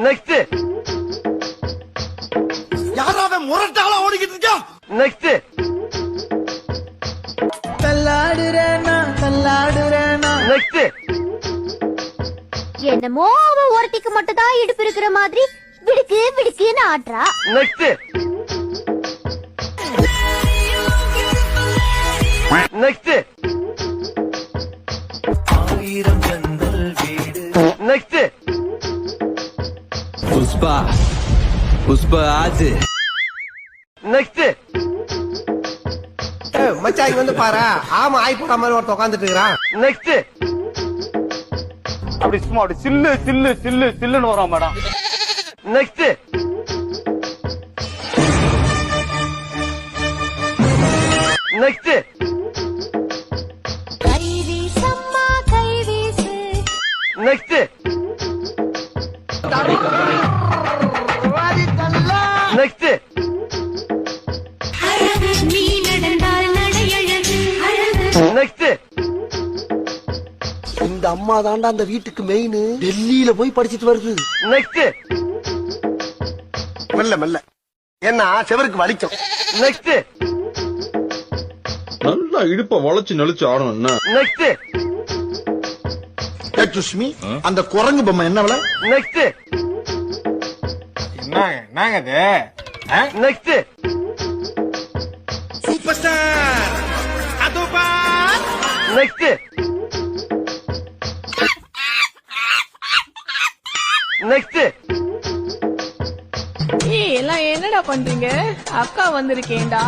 Next யாராவது முரட்டாளா ஓடிக்கிட்டு இருக்கா? நெக்ஸ்ட் தள்ளாடுறேனா தள்ளாடுறேனா. நெக்ஸ்ட் என்னமோ அவ ஒருத்திக்கு மட்டும் தான் இடுப்பு இருக்கிற மாதிரி விடுக்கு விடுக்குன்னு ஆட்றா. நெக்ஸ்ட் நெக்ஸ்ட் ஆயிரம் ஜன்னல் வீடு. நெக்ஸ்ட் புஷ்பா புஷ்பா ஆச்சு. நெக்ஸ்ட் மச்சான் இங்க வந்து பாரு. ஆமா ஆய் போட மாதிரி ஒருத்த உட்காந்துட்டு இருக்கான். நெக்ஸ்ட் அப்படி சும்மா அப்படி சில்லு சில்லு சில்லு சில்லுன்னு வரும் மேடம். நெக்ஸ்ட் நெக்ஸ்ட் கை வீசம்மா கை வீசு. நெக்ஸ்ட் நெக்ஸ்ட் நீ நடந்தால் நடையழகு அழகு. நெக்ஸ்ட் இந்த அம்மா தாண்டா அந்த வீட்டுக்கு மெயின். டெல்லியில போய் படிச்சிட்டு வருது. நெக்ஸ்ட் மெல்ல மெல்ல என்ன செவருக்கு வலிக்கும். நெக்ஸ்ட் நல்லா இடுப்ப வளைச்சு நெளிச்சு ஆடணும். நெக்ஸ்ட் சுஷ்மி அந்த குரங்கு பொம்மை என்ன விலை? நெக்ஸ்ட் என்னங்க இது? நெக்ஸ்ட் சூப்பர் ஸ்டார் அதோபா. நெக்ஸ்ட் நெக்ஸ்ட் எல்லாம் என்னடா பண்றீங்க? அக்கா வந்திருக்கேன்டா.